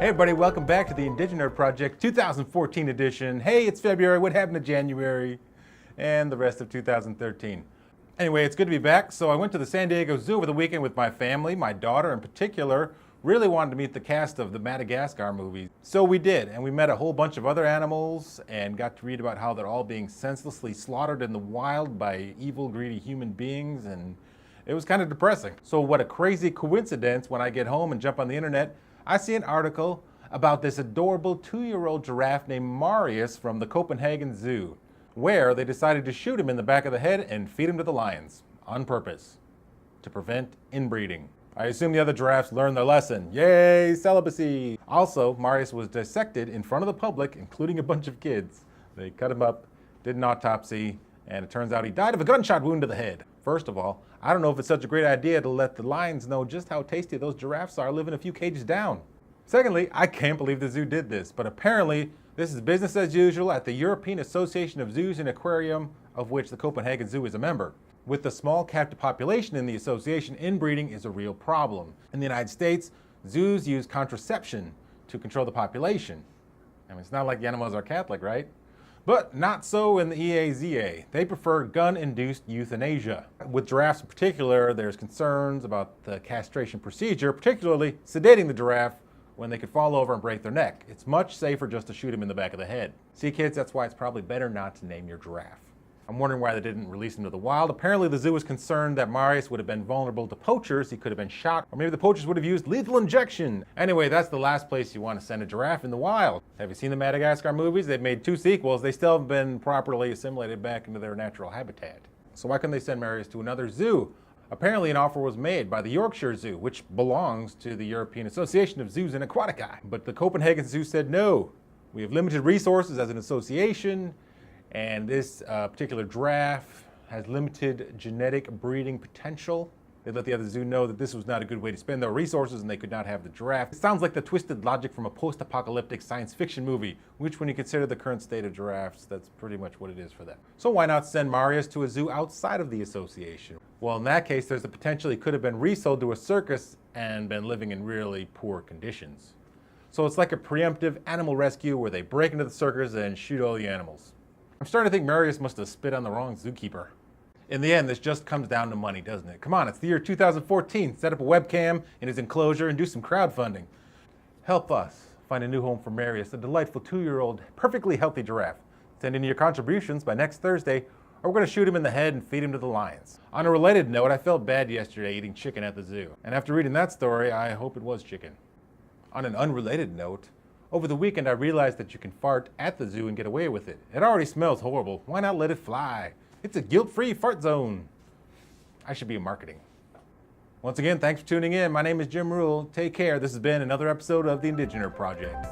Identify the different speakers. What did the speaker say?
Speaker 1: Hey everybody, welcome back to the Indigenous Project 2014 edition. Hey, it's February, what happened to January? And the rest of 2013. Anyway, it's good to be back. So I went to the San Diego Zoo over the weekend with my family. My daughter in particular really wanted to meet the cast of the Madagascar movie. So we did, and we met a whole bunch of other animals and got to read about how they're all being senselessly slaughtered in the wild by evil, greedy human beings, and it was kind of depressing. So what a crazy coincidence, when I get home and jump on the internet, I see an article about this adorable 2-year-old giraffe named Marius from the Copenhagen Zoo, where they decided to shoot him in the back of the head and feed him to the lions on purpose to prevent inbreeding. I assume the other giraffes learned their lesson. Yay, celibacy! Also, Marius was dissected in front of the public, including a bunch of kids. They cut him up, did an autopsy, and it turns out he died of a gunshot wound to the head. First of all, I don't know if it's such a great idea to let the lions know just how tasty those giraffes are living a few cages down. Secondly, I can't believe the zoo did this, but apparently this is business as usual at the European Association of Zoos and Aquarium, of which the Copenhagen Zoo is a member. With the small captive population in the association, inbreeding is a real problem. In the United States, zoos use contraception to control the population. I mean, it's not like the animals are Catholic, right? But not so in the EAZA. They prefer gun-induced euthanasia. With giraffes in particular, there's concerns about the castration procedure, particularly sedating the giraffe when they could fall over and break their neck. It's much safer just to shoot him in the back of the head. See kids, that's why it's probably better not to name your giraffe. I'm wondering why they didn't release him to the wild. Apparently the zoo was concerned that Marius would have been vulnerable to poachers. He could have been shot, or maybe the poachers would have used lethal injection. Anyway, that's the last place you want to send a giraffe, in the wild. Have you seen the Madagascar movies? They've made 2 sequels. They still haven't been properly assimilated back into their natural habitat. So why couldn't they send Marius to another zoo? Apparently an offer was made by the Yorkshire Zoo, which belongs to the European Association of Zoos and Aquatica. But the Copenhagen Zoo said no. We have limited resources as an association, and this particular giraffe has limited genetic breeding potential. They let the other zoo know that this was not a good way to spend their resources and they could not have the giraffe. It sounds like the twisted logic from a post-apocalyptic science fiction movie, which when you consider the current state of giraffes, that's pretty much what it is for them. So why not send Marius to a zoo outside of the association? Well, in that case, there's the potential he could have been resold to a circus and been living in really poor conditions. So it's like a preemptive animal rescue where they break into the circus and shoot all the animals. I'm starting to think Marius must have spit on the wrong zookeeper. In the end, this just comes down to money, doesn't it? Come on, it's the year 2014. Set up a webcam in his enclosure and do some crowdfunding. Help us find a new home for Marius, a delightful 2-year-old, perfectly healthy giraffe. Send in your contributions by next Thursday, or we're going to shoot him in the head and feed him to the lions. On a related note, I felt bad yesterday eating chicken at the zoo. And after reading that story, I hope it was chicken. On an unrelated note, over the weekend I realized that you can fart at the zoo and get away with it. It already smells horrible. Why not let it fly? It's a guilt-free fart zone. I should be in marketing. Once again, thanks for tuning in. My name is Ruel. Take care. This has been another episode of the Indigenous Project.